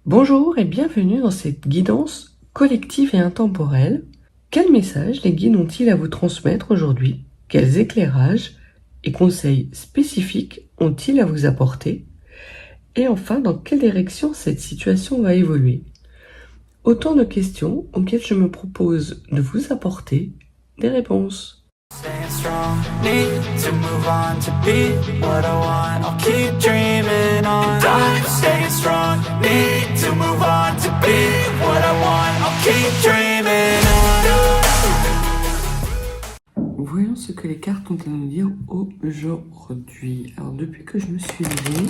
Bonjour et bienvenue dans cette guidance collective et intemporelle. Quel message les guides ont-ils à vous transmettre aujourd'hui? Quels éclairages et conseils spécifiques ont-ils à vous apporter? Et enfin, dans quelle direction cette situation va évoluer? Autant de questions auxquelles je me propose de vous apporter des réponses. Staying strong, need to move on to be what I want. I'll keep dreaming on. And I'm staying strong, need to move on to be what I want. I'll keep dreaming on. Voyons ce que les cartes ont à nous dire aujourd'hui. Alors depuis que je me suis levée,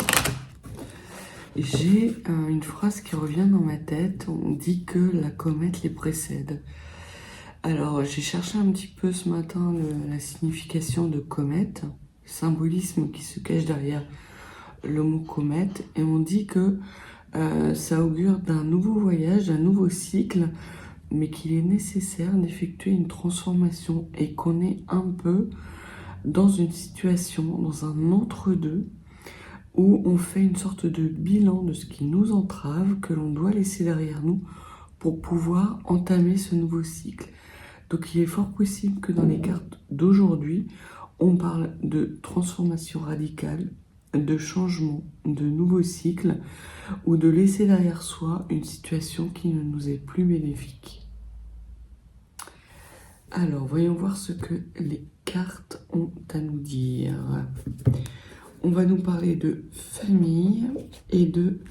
j'ai une phrase qui revient dans ma tête. On dit que la comète les précède. Alors, j'ai cherché un petit peu ce matin la signification de comète, le symbolisme qui se cache derrière le mot comète, et on dit que ça augure d'un nouveau voyage, d'un nouveau cycle, mais qu'il est nécessaire d'effectuer une transformation et qu'on est un peu dans une situation, dans un entre-deux, où on fait une sorte de bilan de ce qui nous entrave, que l'on doit laisser derrière nous pour pouvoir entamer ce nouveau cycle. Donc il est fort possible que dans les cartes d'aujourd'hui, on parle de transformation radicale, de changement, de nouveau cycle, ou de laisser derrière soi une situation qui ne nous est plus bénéfique. Alors, voyons voir ce que les cartes ont à nous dire. On va nous parler de famille et de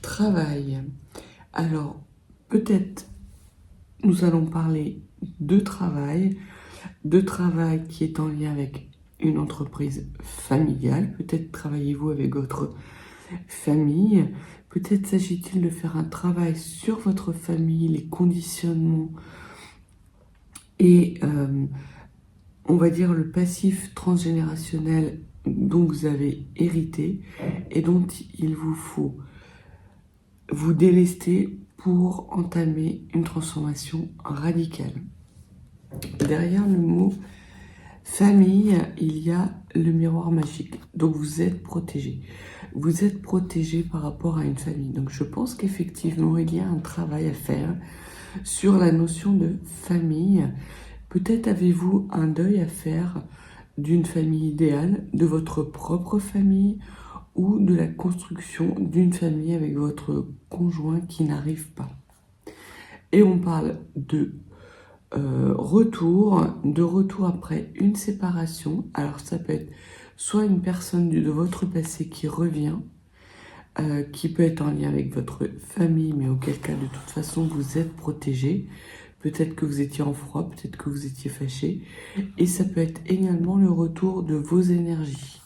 travail. Alors, peut-être nous allons parler de travail qui est en lien avec une entreprise familiale. Peut-être travaillez-vous avec votre famille. Peut-être s'agit-il de faire un travail sur votre famille, les conditionnements et on va dire le passif transgénérationnel dont vous avez hérité et dont il vous faut vous délester pour entamer une transformation radicale. Derrière le mot famille, il y a le miroir magique. Donc vous êtes protégé. Vous êtes protégé par rapport à une famille. Donc je pense qu'effectivement, il y a un travail à faire sur la notion de famille. Peut-être avez-vous un deuil à faire d'une famille idéale, de votre propre famille, ou de la construction d'une famille avec votre conjoint qui n'arrive pas. Et on parle de retour après une séparation. Alors ça peut être soit une personne de votre passé qui revient, qui peut être en lien avec votre famille, mais auquel cas de toute façon vous êtes protégé. Peut-être que vous étiez en froid, peut-être que vous étiez fâché. Et ça peut être également le retour de vos énergies.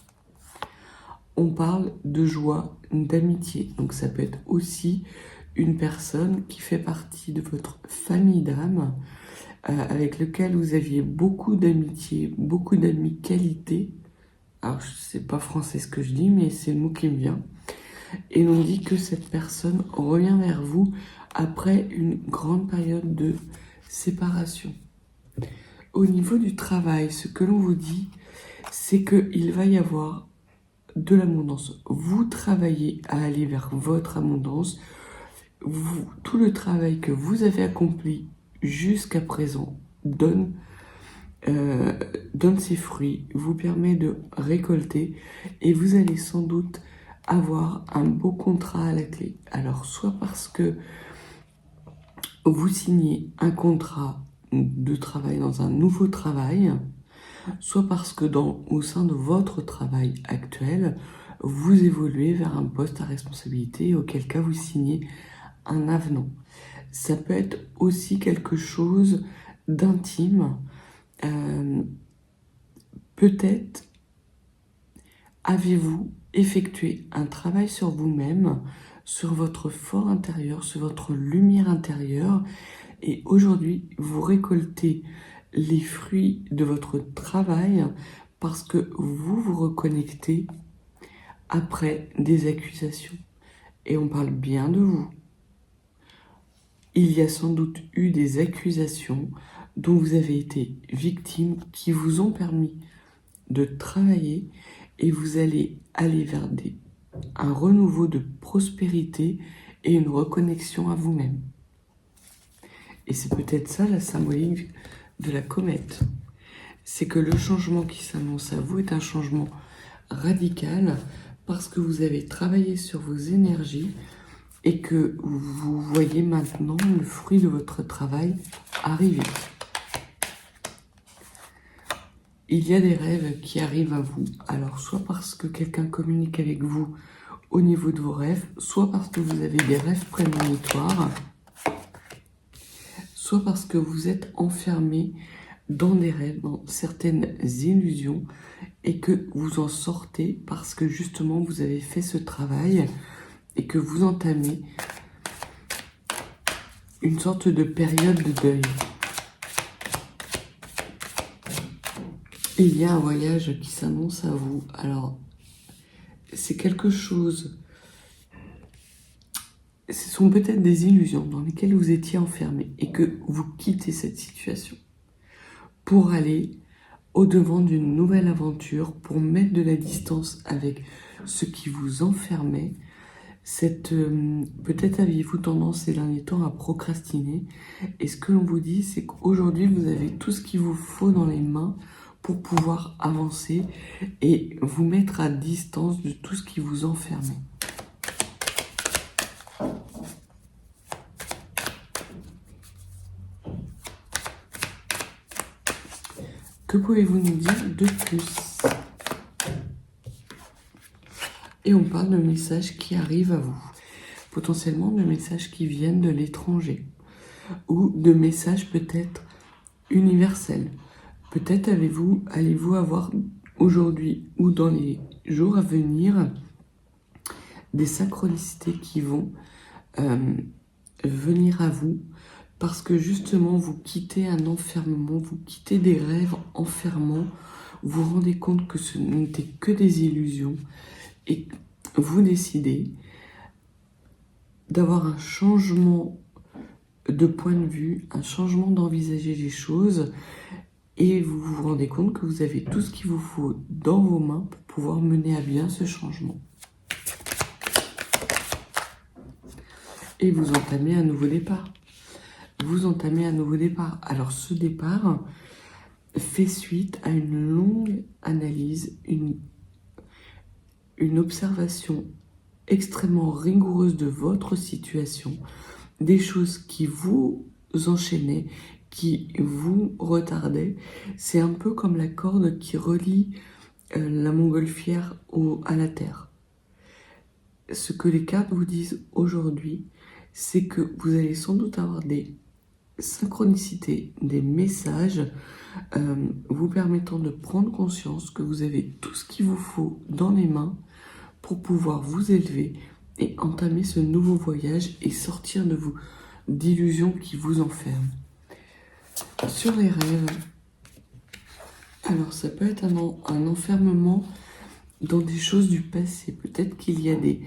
On parle de joie, d'amitié. Donc ça peut être aussi une personne qui fait partie de votre famille d'âme, avec lequel vous aviez beaucoup d'amitié, beaucoup d'amicalité. Alors c'est pas français ce que je dis, mais c'est le mot qui me vient. Et on dit que cette personne revient vers vous après une grande période de séparation. Au niveau du travail, ce que l'on vous dit, c'est qu'il va y avoir de l'abondance. Vous travaillez à aller vers votre abondance. Tout le travail que vous avez accompli jusqu'à présent donne ses fruits, vous permet de récolter et vous allez sans doute avoir un beau contrat à la clé. Alors soit parce que vous signez un contrat de travail dans un nouveau travail, soit parce que au sein de votre travail actuel, vous évoluez vers un poste à responsabilité, auquel cas vous signez un avenant. Ça peut être aussi quelque chose d'intime. Peut-être avez-vous effectué un travail sur vous-même, sur votre fort intérieur, sur votre lumière intérieure, et aujourd'hui vous récoltez les fruits de votre travail parce que vous vous reconnectez après des accusations. Et on parle bien de vous. Il y a sans doute eu des accusations dont vous avez été victime qui vous ont permis de travailler et vous allez aller vers un renouveau de prospérité et une reconnexion à vous-même. Et c'est peut-être ça la symbolique de la comète. C'est que le changement qui s'annonce à vous est un changement radical parce que vous avez travaillé sur vos énergies et que vous voyez maintenant le fruit de votre travail arriver. Il y a des rêves qui arrivent à vous, alors soit parce que quelqu'un communique avec vous au niveau de vos rêves, soit parce que vous avez des rêves prémonitoires, soit parce que vous êtes enfermé dans des rêves, dans certaines illusions, et que vous en sortez parce que justement vous avez fait ce travail et que vous entamez une sorte de période de deuil. Il y a un voyage qui s'annonce à vous. Alors, c'est quelque chose... Ce sont peut-être des illusions dans lesquelles vous étiez enfermé et que vous quittez cette situation pour aller au-devant d'une nouvelle aventure, pour mettre de la distance avec ce qui vous enfermait. Peut-être aviez-vous tendance ces derniers temps à procrastiner. Et ce que l'on vous dit, c'est qu'aujourd'hui, vous avez tout ce qu'il vous faut dans les mains pour pouvoir avancer et vous mettre à distance de tout ce qui vous enfermait. Que pouvez-vous nous dire de plus? Et on parle de messages qui arrivent à vous. Potentiellement de messages qui viennent de l'étranger. Ou de messages peut-être universels. Peut-être allez-vous avoir aujourd'hui ou dans les jours à venir des synchronicités qui vont venir à vous parce que justement vous quittez un enfermement, vous quittez des rêves enfermants, vous vous rendez compte que ce n'était que des illusions et vous décidez d'avoir un changement de point de vue, un changement d'envisager les choses et vous vous rendez compte que vous avez tout ce qu'il vous faut dans vos mains pour pouvoir mener à bien ce changement. Et vous entamez un nouveau départ. Vous entamez un nouveau départ. Alors ce départ fait suite à une longue analyse, une observation extrêmement rigoureuse de votre situation, des choses qui vous enchaînaient, qui vous retardaient. C'est un peu comme la corde qui relie la montgolfière à la terre. Ce que les cartes vous disent aujourd'hui, c'est que vous allez sans doute avoir des synchronicités, des messages vous permettant de prendre conscience que vous avez tout ce qu'il vous faut dans les mains pour pouvoir vous élever et entamer ce nouveau voyage et sortir de vous d'illusions qui vous enferment. Sur les rêves, alors ça peut être un enfermement dans des choses du passé. Peut-être qu'il y a des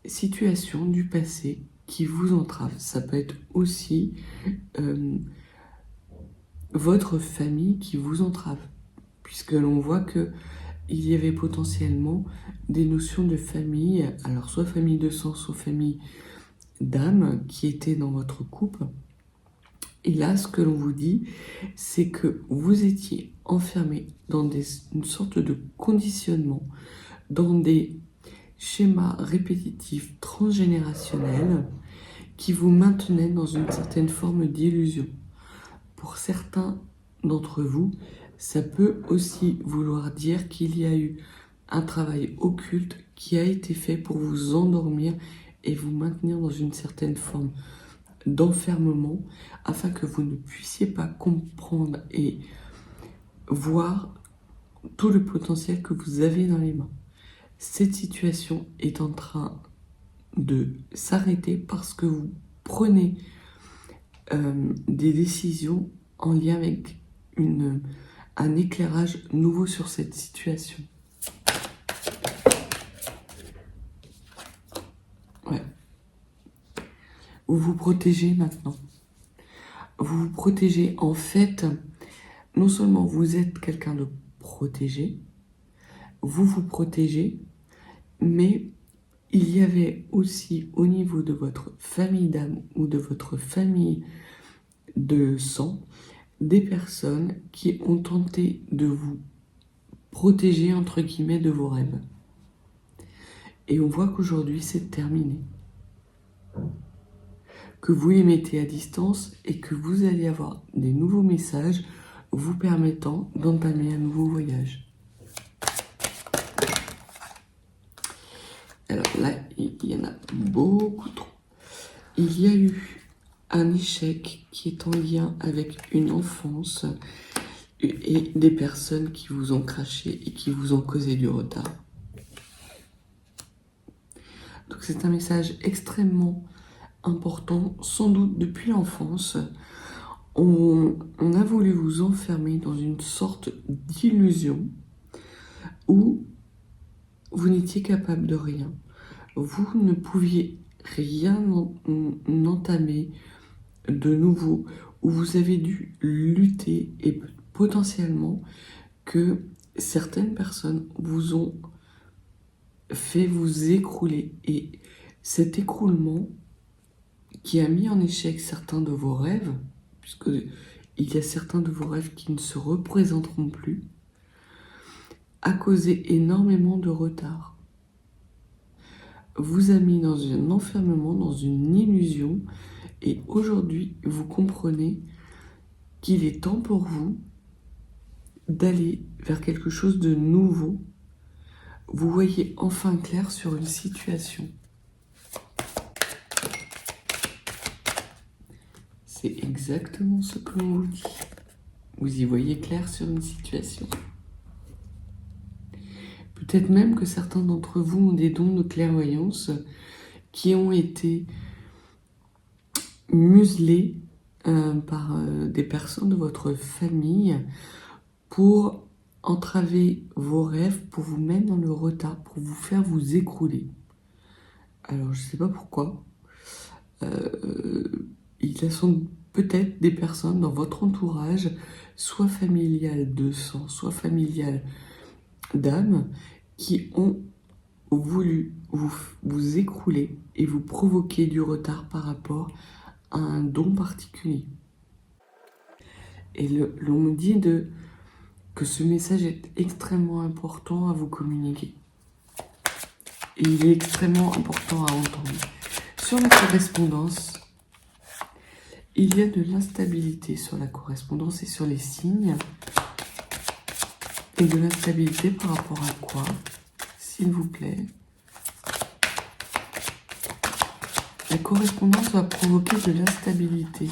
situations du passé qui vous entravent. Ça peut être aussi votre famille qui vous entrave, puisque l'on voit que il y avait potentiellement des notions de famille, alors soit famille de sang, soit famille d'âme qui étaient dans votre couple. Et là, ce que l'on vous dit, c'est que vous étiez enfermé dans une sorte de conditionnement, dans des schémas répétitifs transgénérationnels qui vous maintenaient dans une certaine forme d'illusion. Pour certains d'entre vous, ça peut aussi vouloir dire qu'il y a eu un travail occulte qui a été fait pour vous endormir et vous maintenir dans une certaine forme d'enfermement afin que vous ne puissiez pas comprendre et voir tout le potentiel que vous avez dans les mains. Cette situation est en train de s'arrêter parce que vous prenez des décisions en lien avec un éclairage nouveau sur cette situation. Ouais. Vous vous protégez maintenant. Vous vous protégez. En fait, non seulement vous êtes quelqu'un de protégé, vous vous protégez, mais il y avait aussi au niveau de votre famille d'âme ou de votre famille de sang, des personnes qui ont tenté de vous protéger, entre guillemets, de vos rêves. Et on voit qu'aujourd'hui, c'est terminé. Que vous les mettez à distance et que vous allez avoir des nouveaux messages vous permettant d'entamer un nouveau voyage. Alors là, il y en a beaucoup trop. Il y a eu un échec qui est en lien avec une enfance et des personnes qui vous ont craché et qui vous ont causé du retard. Donc c'est un message extrêmement important, sans doute depuis l'enfance. On a voulu vous enfermer dans une sorte d'illusion où vous n'étiez capable de rien. Vous ne pouviez rien entamer de nouveau, où vous avez dû lutter et potentiellement que certaines personnes vous ont fait vous écrouler. Et cet écroulement qui a mis en échec certains de vos rêves, puisque il y a certains de vos rêves qui ne se représenteront plus, a causé énormément de retard. Vous a mis dans un enfermement, dans une illusion, et aujourd'hui, vous comprenez qu'il est temps pour vous d'aller vers quelque chose de nouveau. Vous voyez enfin clair sur une situation. C'est exactement ce que l'on vous dit. Vous y voyez clair sur une situation. Peut-être même que certains d'entre vous ont des dons de clairvoyance qui ont été muselés par des personnes de votre famille pour entraver vos rêves, pour vous mettre dans le retard, pour vous faire vous écrouler. Alors, je ne sais pas pourquoi. Il y a peut-être des personnes dans votre entourage, soit familial de sang, soit familial d'âme, qui ont voulu vous écrouler et vous provoquer du retard par rapport à un don particulier. Et l'on me dit que ce message est extrêmement important à vous communiquer. Et il est extrêmement important à entendre. Sur la correspondance, il y a de l'instabilité sur la correspondance et sur les signes. Et de l'instabilité par rapport à quoi, s'il vous plaît? La correspondance va provoquer de l'instabilité.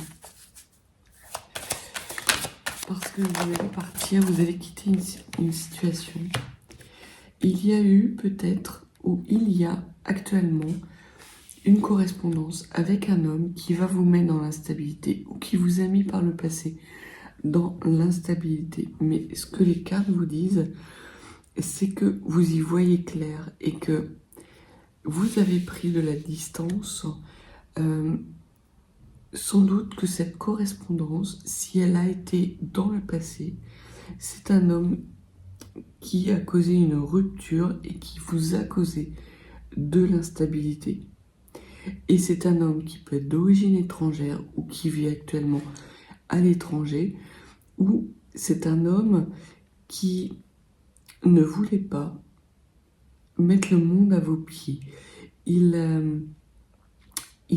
Parce que vous allez partir, vous allez quitter une situation. Il y a eu peut-être, ou il y a actuellement, une correspondance avec un homme qui va vous mettre dans l'instabilité ou qui vous a mis par le passé dans l'instabilité. Mais ce que les cartes vous disent, c'est que vous y voyez clair et que vous avez pris de la distance. Sans doute que cette correspondance, si elle a été dans le passé, c'est un homme qui a causé une rupture et qui vous a causé de l'instabilité. Et c'est un homme qui peut être d'origine étrangère ou qui vit actuellement à l'étranger, ou c'est un homme qui ne voulait pas mettre le monde à vos pieds. Il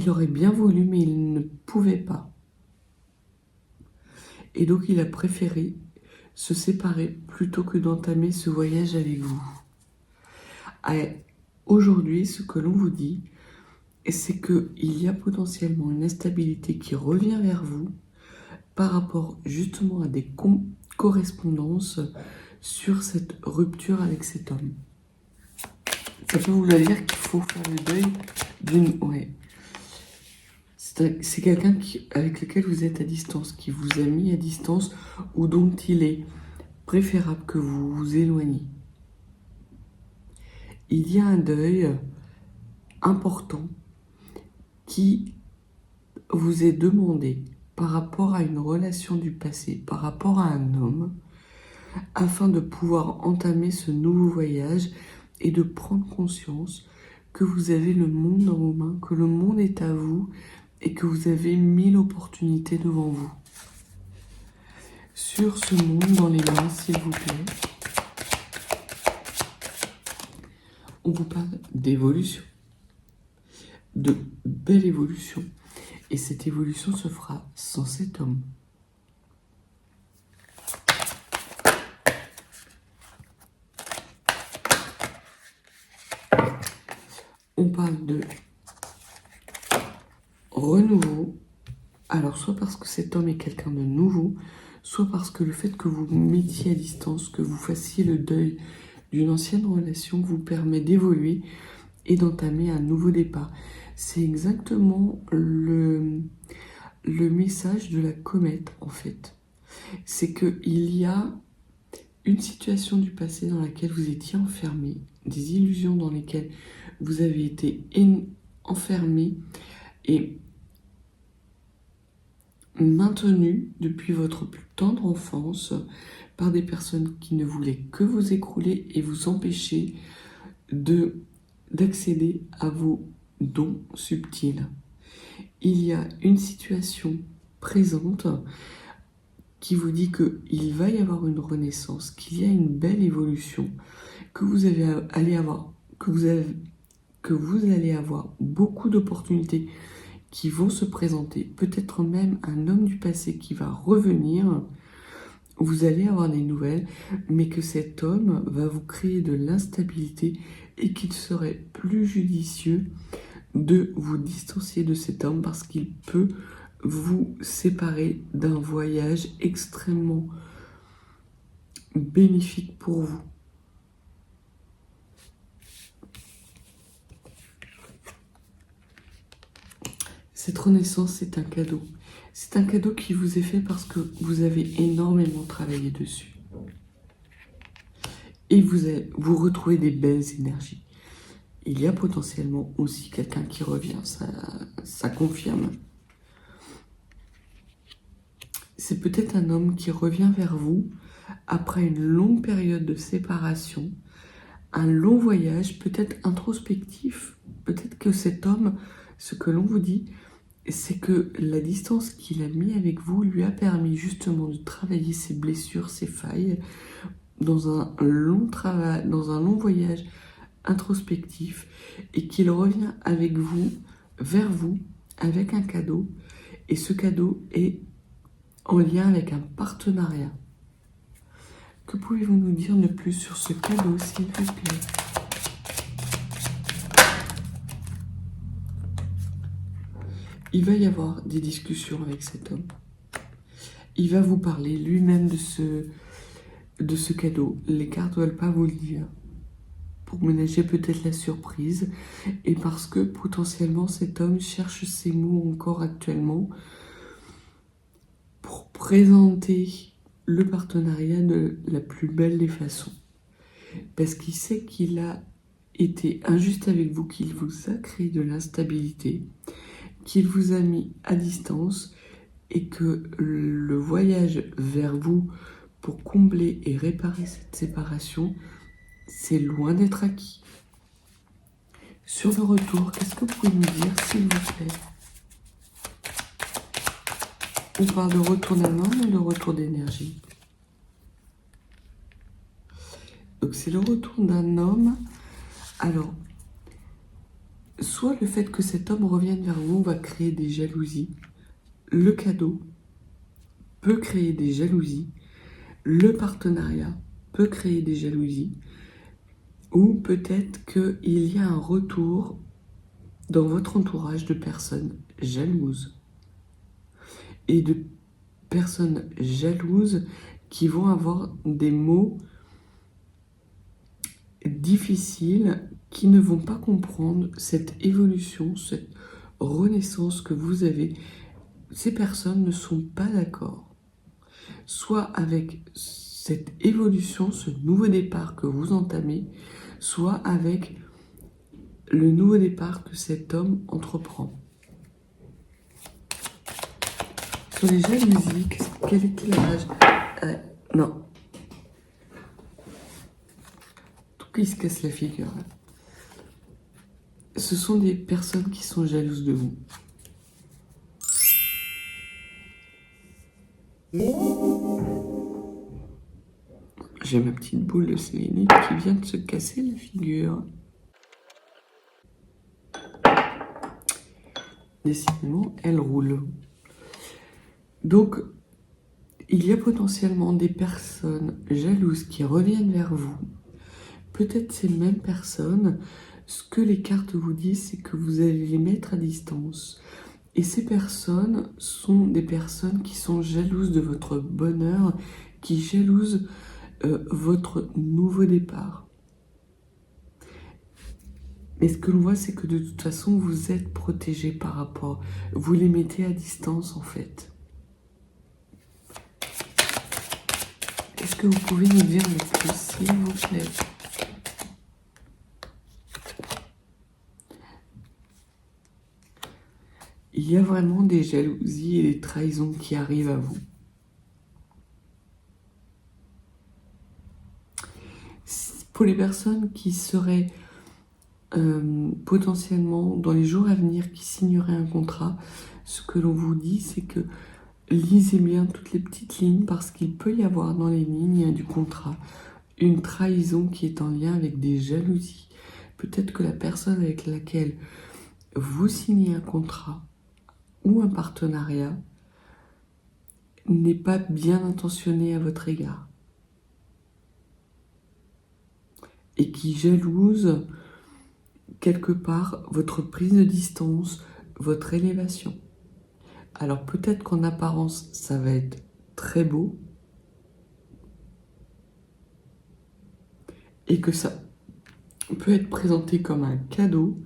aurait bien voulu, mais il ne pouvait pas. Et donc il a préféré se séparer plutôt que d'entamer ce voyage avec vous. Aujourd'hui, ce que l'on vous dit, c'est qu'il y a potentiellement une instabilité qui revient vers vous par rapport justement à des correspondances sur cette rupture avec cet homme. Ça peut vouloir dire qu'il faut faire le deuil d'une... Ouais. C'est quelqu'un avec lequel vous êtes à distance, qui vous a mis à distance ou dont il est préférable que vous vous éloigniez. Il y a un deuil important qui vous est demandé par rapport à une relation du passé, par rapport à un homme, afin de pouvoir entamer ce nouveau voyage et de prendre conscience que vous avez le monde dans vos mains, que le monde est à vous et que vous avez 1000 opportunités devant vous. Sur ce monde dans les mains, s'il vous plaît, on vous parle d'évolution, de belle évolution. Et cette évolution se fera sans cet homme. On parle de renouveau. Alors, soit parce que cet homme est quelqu'un de nouveau, soit parce que le fait que vous mettiez à distance, que vous fassiez le deuil d'une ancienne relation vous permet d'évoluer et d'entamer un nouveau départ. C'est exactement le message de la comète, en fait. C'est qu'il y a une situation du passé dans laquelle vous étiez enfermé, des illusions dans lesquelles vous avez été enfermé et maintenu depuis votre plus tendre enfance par des personnes qui ne voulaient que vous écrouler et vous empêcher d'accéder à vos dons subtils. Il y a une situation présente qui vous dit qu'il va y avoir une renaissance, qu'il y a une belle évolution, que vous allez avoir beaucoup d'opportunités qui vont se présenter, peut-être même un homme du passé qui va revenir, vous allez avoir des nouvelles, mais que cet homme va vous créer de l'instabilité et qu'il serait plus judicieux de vous distancier de cet homme parce qu'il peut vous séparer d'un voyage extrêmement bénéfique pour vous. Cette renaissance, c'est un cadeau. C'est un cadeau qui vous est fait parce que vous avez énormément travaillé dessus. Et vous retrouvez des belles énergies. Il y a potentiellement aussi quelqu'un qui revient, ça confirme. C'est peut-être un homme qui revient vers vous après une longue période de séparation, un long voyage, peut-être introspectif. Peut-être que cet homme, ce que l'on vous dit, c'est que la distance qu'il a mis avec vous lui a permis justement de travailler ses blessures, ses failles, dans un long travail, dans un long voyage introspectif, et qu'il revient avec vous, vers vous, avec un cadeau, et ce cadeau est en lien avec un partenariat. Que pouvez-vous nous dire de plus sur ce cadeau, s'il vous plaît ? Il va y avoir des discussions avec cet homme. Il va vous parler lui-même de ce cadeau. Les cartes ne veulent pas vous le dire. Pour ménager peut-être la surprise. Et parce que potentiellement cet homme cherche ses mots encore actuellement pour présenter le partenariat de la plus belle des façons. Parce qu'il sait qu'il a été injuste avec vous, qu'il vous a créé de l'instabilité, qu'il vous a mis à distance et que le voyage vers vous pour combler et réparer cette séparation, c'est loin d'être acquis. Sur le retour, qu'est-ce que vous pouvez nous dire, s'il vous plaît ? On parle de retour d'un homme ou de retour d'énergie ? Donc c'est le retour d'un homme. Alors, soit le fait que cet homme revienne vers vous va créer des jalousies. Le cadeau peut créer des jalousies. Le partenariat peut créer des jalousies. Ou peut-être qu'il y a un retour dans votre entourage de personnes jalouses. Et de personnes jalouses qui vont avoir des mots difficiles, qui ne vont pas comprendre cette évolution, cette renaissance que vous avez. Ces personnes ne sont pas d'accord. Soit avec cette évolution, ce nouveau départ que vous entamez, soit avec le nouveau départ que cet homme entreprend. Sur les jalousies, quel est l'âge ? Non. Tout qui se casse la figure. ce sont des personnes qui sont jalouses de vous. J'ai ma petite boule de sélénite qui vient de se casser la figure. Décidément, elle roule. Donc, il y a potentiellement des personnes jalouses qui reviennent vers vous. Peut-être ces mêmes personnes, ce que les cartes vous disent, c'est que vous allez les mettre à distance. Et ces personnes sont des personnes qui sont jalouses de votre bonheur, qui jalousent votre nouveau départ. Mais ce que l'on voit, c'est que de toute façon, vous êtes protégé par rapport. Vous les mettez à distance, en fait. Est-ce que vous pouvez nous dire le plus, s'il vous plaît? Il y a vraiment des jalousies et des trahisons qui arrivent à vous. Pour les personnes qui seraient potentiellement dans les jours à venir, qui signeraient un contrat, ce que l'on vous dit, c'est que lisez bien toutes les petites lignes parce qu'il peut y avoir dans les lignes du contrat une trahison qui est en lien avec des jalousies. Peut-être que la personne avec laquelle vous signez un contrat ou un partenariat n'est pas bien intentionnée à votre égard et qui jalouse quelque part votre prise de distance, votre élévation. Alors peut-être qu'en apparence, ça va être très beau et que ça peut être présenté comme un cadeau,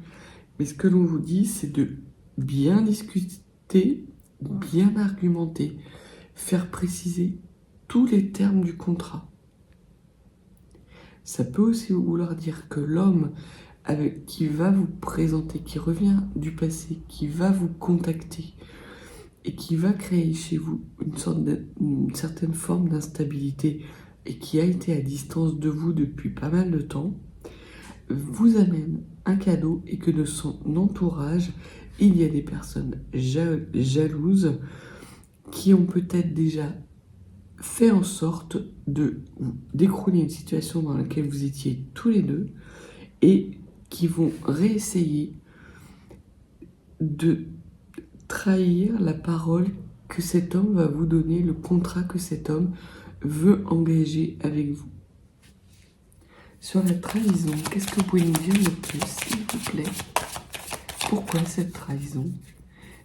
mais ce que l'on vous dit, c'est de bien discuter, bien argumenter, faire préciser tous les termes du contrat. Ça peut aussi vouloir dire que l'homme qui va vous présenter, qui revient du passé, qui va vous contacter et qui va créer chez vous une certaine forme d'instabilité et qui a été à distance de vous depuis pas mal de temps, vous amène un cadeau et que de son entourage, il y a des personnes jalouses qui ont peut-être déjà fait en sorte de vous décrouler une situation dans laquelle vous étiez tous les deux et qui vont réessayer de trahir la parole que cet homme va vous donner, le contrat que cet homme veut engager avec vous. Sur la trahison, qu'est-ce que vous pouvez nous dire de plus, s'il vous plaît? Pourquoi cette trahison?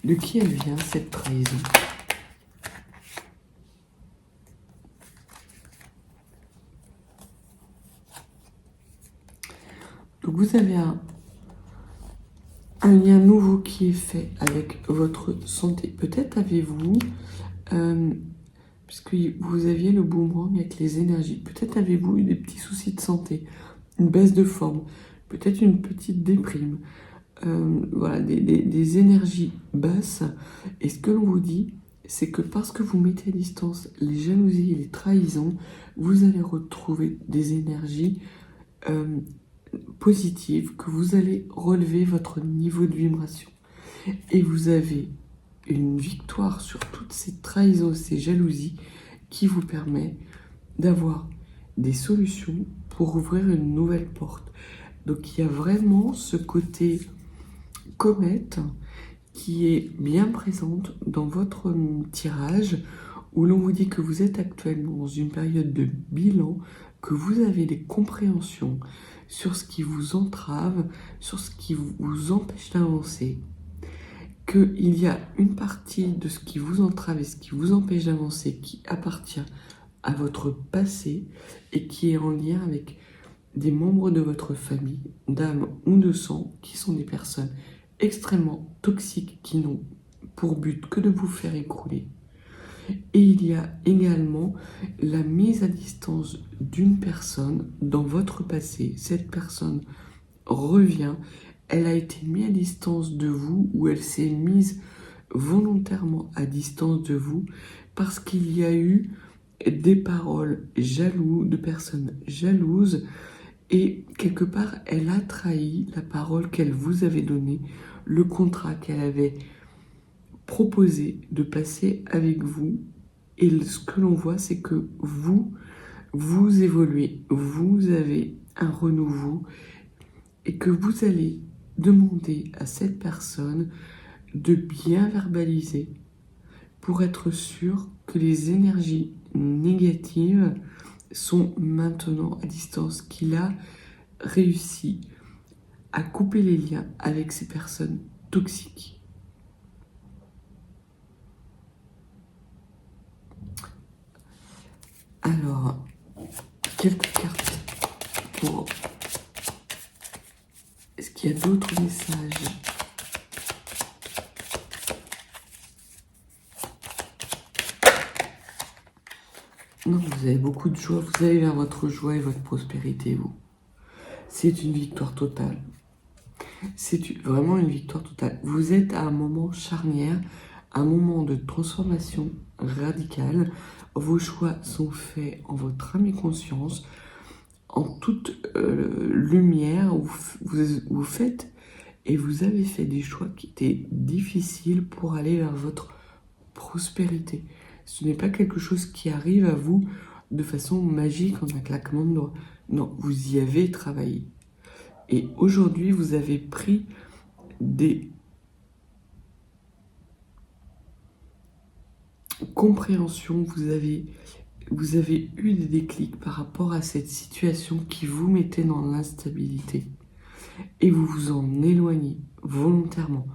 De qui elle vient, cette trahison? Donc vous avez un lien nouveau qui est fait avec votre santé. Peut-être avez-vous, puisque vous aviez le boomerang avec les énergies, peut-être avez-vous eu des petits soucis de santé, une baisse de forme, peut-être une petite déprime, voilà, des énergies basses. Et ce que l'on vous dit, c'est que parce que vous mettez à distance les jalousies et les trahisons, vous allez retrouver des énergies positive, que vous allez relever votre niveau de vibration. Et vous avez une victoire sur toutes ces trahisons, ces jalousies qui vous permet d'avoir des solutions pour ouvrir une nouvelle porte. Donc il y a vraiment ce côté comète qui est bien présente dans votre tirage où l'on vous dit que vous êtes actuellement dans une période de bilan, que vous avez des compréhensions sur ce qui vous entrave, sur ce qui vous empêche d'avancer, qu'il y a une partie de ce qui vous entrave et ce qui vous empêche d'avancer qui appartient à votre passé et qui est en lien avec des membres de votre famille, d'âme ou de sang, qui sont des personnes extrêmement toxiques qui n'ont pour but que de vous faire écrouler. Et il y a également la mise à distance d'une personne dans votre passé. Cette personne revient, elle a été mise à distance de vous ou elle s'est mise volontairement à distance de vous parce qu'il y a eu des paroles jalouses, de personnes jalouses Et quelque part, elle a trahi la parole qu'elle vous avait donnée, le contrat qu'elle avait proposé de passer avec vous. Et ce que l'on voit, c'est que vous évoluez, vous avez un renouveau et que vous allez demander à cette personne de bien verbaliser pour être sûr que les énergies négatives sont maintenant à distance, qu'il a réussi à couper les liens avec ces personnes toxiques. Alors, quelques cartes pour... Est-ce qu'il y a d'autres messages? Non, vous avez beaucoup de joie, vous allez vers votre joie et votre prospérité, vous. C'est une victoire totale. C'est vraiment une victoire totale. Vous êtes à un moment charnière, un moment de transformation radicale. Vos choix sont faits en votre âme et conscience, en toute lumière. Vous faites et vous avez fait des choix qui étaient difficiles pour aller vers votre prospérité. Ce n'est pas quelque chose qui arrive à vous de façon magique en un claquement de doigts. Non, vous y avez travaillé. Et aujourd'hui, vous avez pris des compréhensions, vous avez eu des déclics par rapport à cette situation qui vous mettait dans l'instabilité. Et vous vous en éloignez volontairement.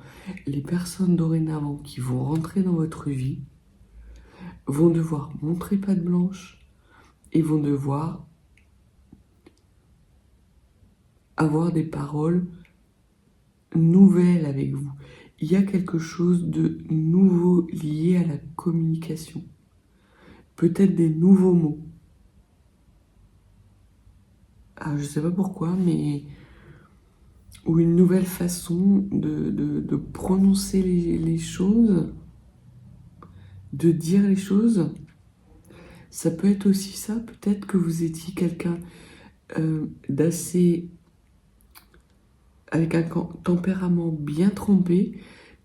Les personnes dorénavant qui vont rentrer dans votre vie vont devoir montrer patte blanche et vont devoir avoir des paroles nouvelles avec vous. Il y a quelque chose de nouveau lié à la communication. Peut-être des nouveaux mots. Alors, je ne sais pas pourquoi, mais... Ou une nouvelle façon de prononcer les choses, de dire les choses. Ça peut être aussi ça. Peut-être que vous étiez quelqu'un d'assez... avec un tempérament bien trempé,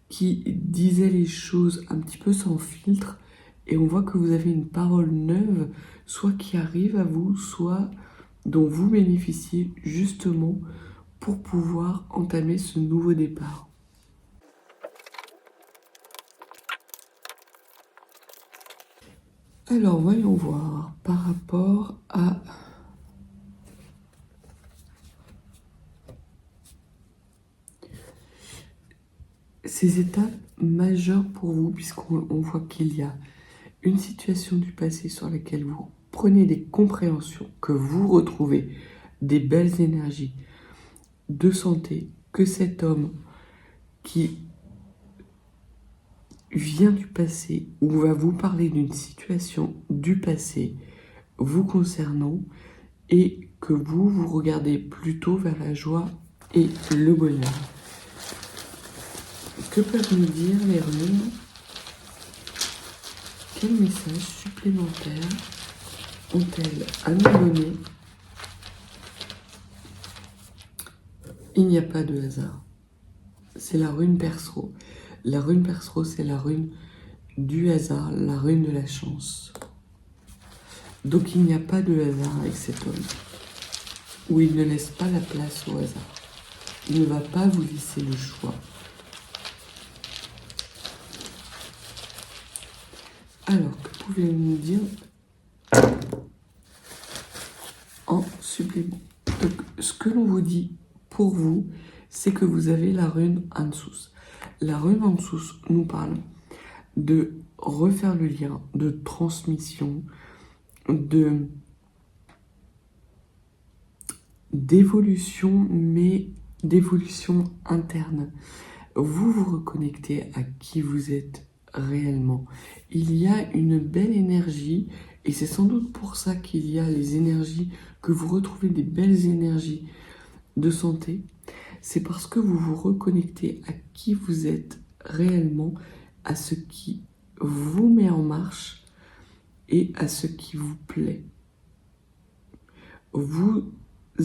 qui disait les choses un petit peu sans filtre, et on voit que vous avez une parole neuve, soit qui arrive à vous, soit dont vous bénéficiez justement pour pouvoir entamer ce nouveau départ. Alors, voyons voir par rapport à... ces étapes majeures pour vous, puisqu'on voit qu'il y a une situation du passé sur laquelle vous prenez des compréhensions, que vous retrouvez des belles énergies de santé, que cet homme qui vient du passé ou va vous parler d'une situation du passé vous concernant et que vous regardez plutôt vers la joie et le bonheur. Que peuvent nous dire les runes? Quels messages supplémentaires ont-elles à nous donner? Il n'y a pas de hasard. C'est la rune Persro. La rune Persro, c'est la rune du hasard, la rune de la chance. Donc il n'y a pas de hasard avec cet homme. Ou il ne laisse pas la place au hasard. Il ne va pas vous laisser le choix. Alors, que pouvez-vous nous dire en supplément? Donc, ce que l'on vous dit pour vous, c'est que vous avez la rune Ansous. La rune Ansous nous parle de refaire le lien, de transmission, d'évolution, mais d'évolution interne. Vous vous reconnectez à qui vous êtes réellement. Il y a une belle énergie, et c'est sans doute pour ça qu'il y a les énergies, que vous retrouvez des belles énergies de santé. C'est parce que vous vous reconnectez à qui vous êtes réellement, à ce qui vous met en marche et à ce qui vous plaît. Vous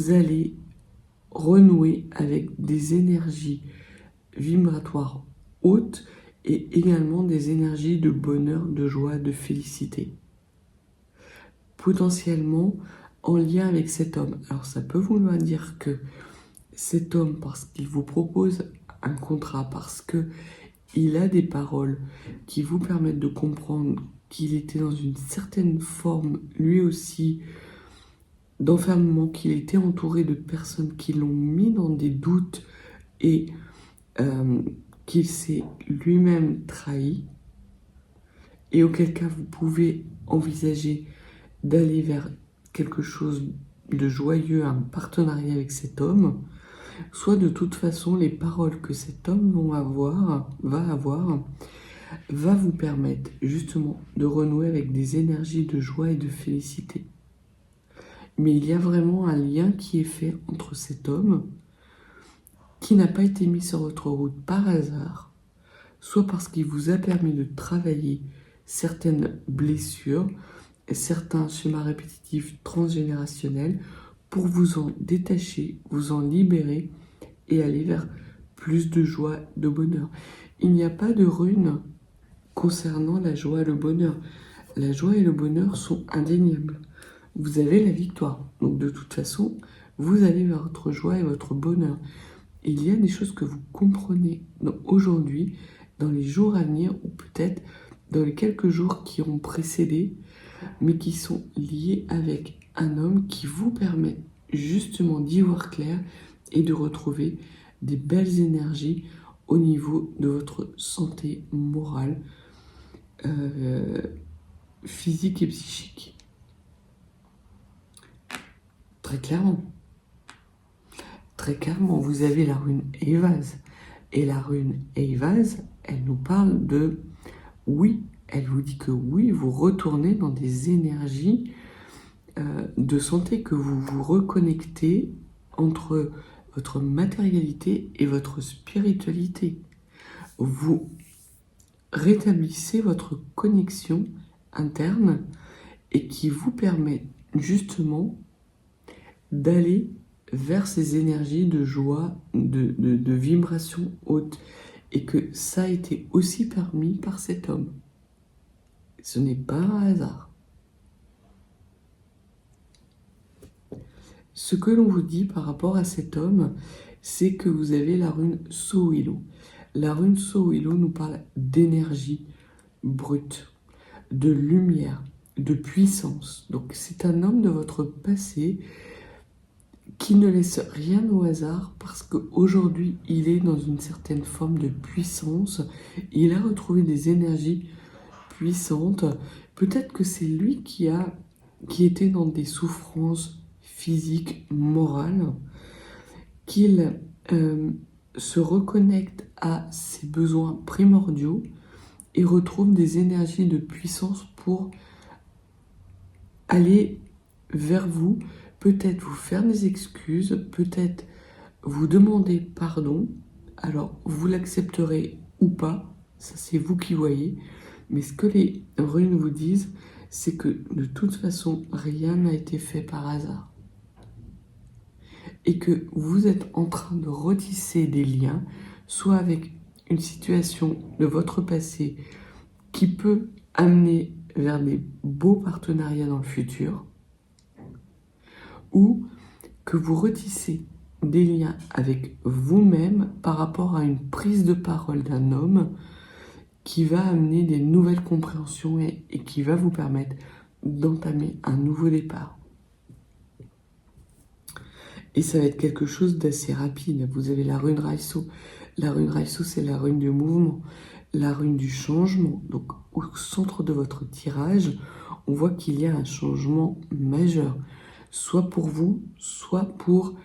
allez renouer avec des énergies vibratoires hautes et également des énergies de bonheur, de joie, de félicité. Potentiellement en lien avec cet homme. Alors ça peut vouloir dire que cet homme, parce qu'il vous propose un contrat, parce que il a des paroles qui vous permettent de comprendre qu'il était dans une certaine forme, lui aussi, d'enfermement, qu'il était entouré de personnes qui l'ont mis dans des doutes et qu'il s'est lui-même trahi, et auquel cas vous pouvez envisager d'aller vers quelque chose de joyeux, un partenariat avec cet homme, soit de toute façon les paroles que cet homme va vous permettre justement de renouer avec des énergies de joie et de félicité. Mais il y a vraiment un lien qui est fait entre cet homme qui n'a pas été mis sur votre route par hasard, soit parce qu'il vous a permis de travailler certaines blessures, certains schémas répétitifs transgénérationnels pour vous en détacher, vous en libérer et aller vers plus de joie, de bonheur. Il n'y a pas de rune concernant la joie et le bonheur. La joie et le bonheur sont indéniables. Vous avez la victoire. Donc de toute façon, vous allez vers votre joie et votre bonheur. Il y a des choses que vous comprenez aujourd'hui, dans les jours à venir, ou peut-être dans les quelques jours qui ont précédé, mais qui sont liés avec un homme qui vous permet justement d'y voir clair et de retrouver des belles énergies au niveau de votre santé morale, physique et psychique. Très clairement, vous avez la rune Eivaz. Et la rune Eivaz, elle nous parle de oui. Elle vous dit que oui, vous retournez dans des énergies de santé, que vous vous reconnectez entre votre matérialité et votre spiritualité. Vous rétablissez votre connexion interne et qui vous permet justement d'aller vers ces énergies de joie, de vibration haute, et que ça a été aussi permis par cet homme. Ce n'est pas un hasard. Ce que l'on vous dit par rapport à cet homme, c'est que vous avez la rune Sohilo. La rune Sohilo nous parle d'énergie brute, de lumière, de puissance. Donc c'est un homme de votre passé qui ne laisse rien au hasard parce qu'aujourd'hui il est dans une certaine forme de puissance. Il a retrouvé des énergies puissante. Peut-être que c'est lui qui était dans des souffrances physiques, morales, qu'il se reconnecte à ses besoins primordiaux et retrouve des énergies de puissance pour aller vers vous, peut-être vous faire des excuses, peut-être vous demander pardon. Alors, vous l'accepterez ou pas, ça c'est vous qui voyez. Mais ce que les runes vous disent, c'est que de toute façon, rien n'a été fait par hasard. Et que vous êtes en train de retisser des liens, soit avec une situation de votre passé qui peut amener vers des beaux partenariats dans le futur, ou que vous retissez des liens avec vous-même par rapport à une prise de parole d'un homme qui va amener des nouvelles compréhensions et qui va vous permettre d'entamer un nouveau départ. Et ça va être quelque chose d'assez rapide. Vous avez la rune Raiso. La rune Raiso, c'est la rune du mouvement, la rune du changement. Donc, au centre de votre tirage, on voit qu'il y a un changement majeur, soit pour vous, soit pour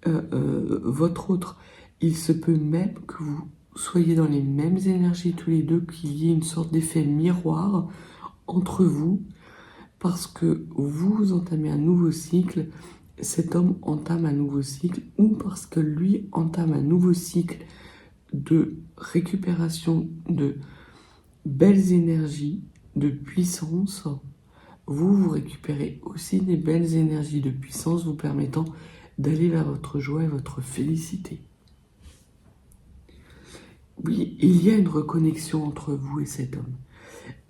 votre autre. Il se peut même que vous soyez dans les mêmes énergies tous les deux, qu'il y ait une sorte d'effet miroir entre vous, parce que vous entamez un nouveau cycle, cet homme entame un nouveau cycle, ou parce que lui entame un nouveau cycle de récupération de belles énergies, de puissance, vous récupérez aussi des belles énergies de puissance vous permettant d'aller vers votre joie et votre félicité. Oui, il y a une reconnexion entre vous et cet homme.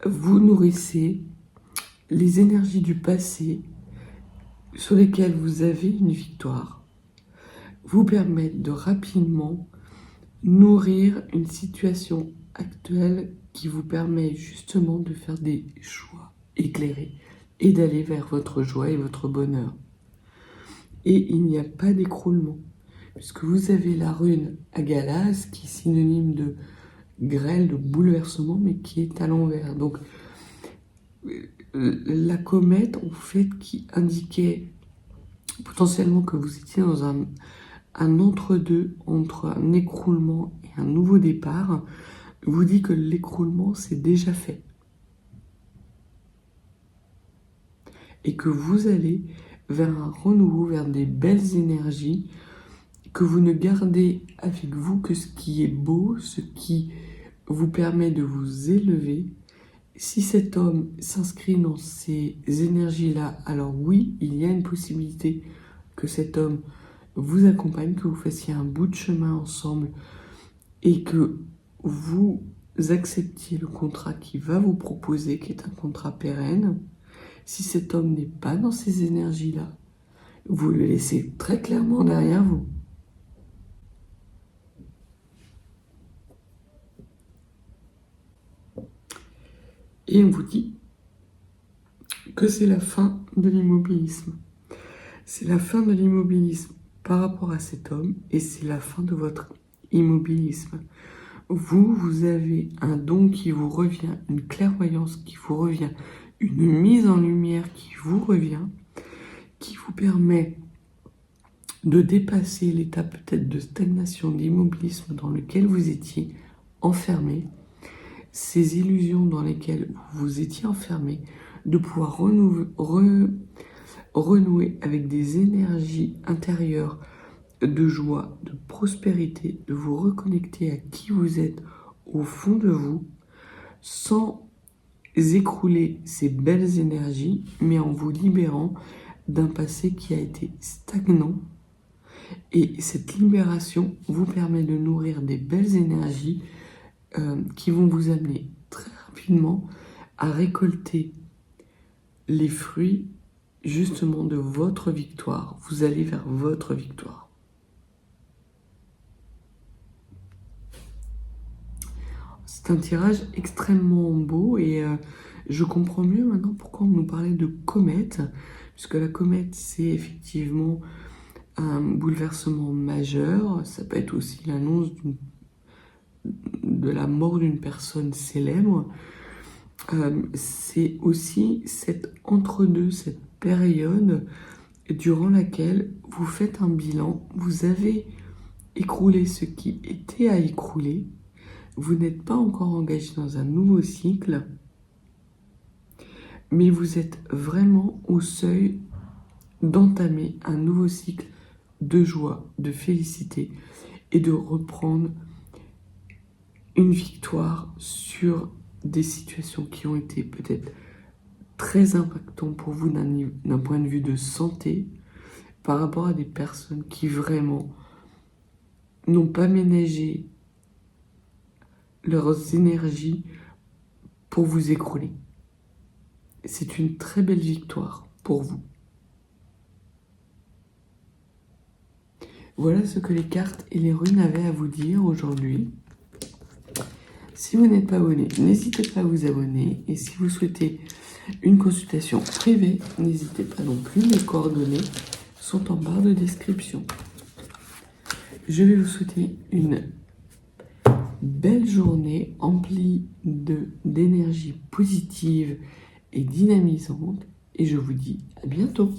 Vous nourrissez les énergies du passé sur lesquelles vous avez une victoire, vous permettent de rapidement nourrir une situation actuelle qui vous permet justement de faire des choix éclairés et d'aller vers votre joie et votre bonheur. Et il n'y a pas d'écroulement, puisque vous avez la rune Agalas qui est synonyme de grêle, de bouleversement, mais qui est à l'envers. Donc la comète, en fait, qui indiquait potentiellement que vous étiez dans un entre-deux, entre un écroulement et un nouveau départ, vous dit que l'écroulement, c'est déjà fait. Et que vous allez vers un renouveau, vers des belles énergies, que vous ne gardez avec vous que ce qui est beau, ce qui vous permet de vous élever. Si cet homme s'inscrit dans ces énergies-là, alors oui, il y a une possibilité que cet homme vous accompagne, que vous fassiez un bout de chemin ensemble et que vous acceptiez le contrat qu'il va vous proposer, qui est un contrat pérenne. Si cet homme n'est pas dans ces énergies-là, vous le laissez très clairement derrière vous. Et on vous dit que c'est la fin de l'immobilisme. C'est la fin de l'immobilisme par rapport à cet homme et c'est la fin de votre immobilisme. Vous avez un don qui vous revient, une clairvoyance qui vous revient, une mise en lumière qui vous revient, qui vous permet de dépasser l'état peut-être de stagnation, d'immobilisme dans lequel vous étiez enfermé, ces illusions dans lesquelles vous étiez enfermé, de pouvoir renouer avec des énergies intérieures de joie, de prospérité, de vous reconnecter à qui vous êtes au fond de vous, sans écrouler ces belles énergies, mais en vous libérant d'un passé qui a été stagnant. Et cette libération vous permet de nourrir des belles énergies qui vont vous amener très rapidement à récolter les fruits justement de votre victoire. Vous allez vers votre victoire. C'est un tirage extrêmement beau et je comprends mieux maintenant pourquoi on nous parlait de comète, puisque la comète c'est effectivement un bouleversement majeur. Ça peut être aussi l'annonce de la mort d'une personne célèbre. C'est aussi cet entre-deux, cette période durant laquelle vous faites un bilan, vous avez écroulé ce qui était à écrouler, vous n'êtes pas encore engagé dans un nouveau cycle, mais vous êtes vraiment au seuil d'entamer un nouveau cycle de joie, de félicité et de reprendre une victoire sur des situations qui ont été peut-être très impactantes pour vous d'un point de vue de santé par rapport à des personnes qui vraiment n'ont pas ménagé leurs énergies pour vous écrouler. C'est une très belle victoire pour vous. Voilà ce que les cartes et les runes avaient à vous dire aujourd'hui. Si vous n'êtes pas abonné, n'hésitez pas à vous abonner. Et si vous souhaitez une consultation privée, n'hésitez pas non plus. Les coordonnées sont en barre de description. Je vais vous souhaiter une belle journée emplie d'énergie positive et dynamisante. Et je vous dis à bientôt.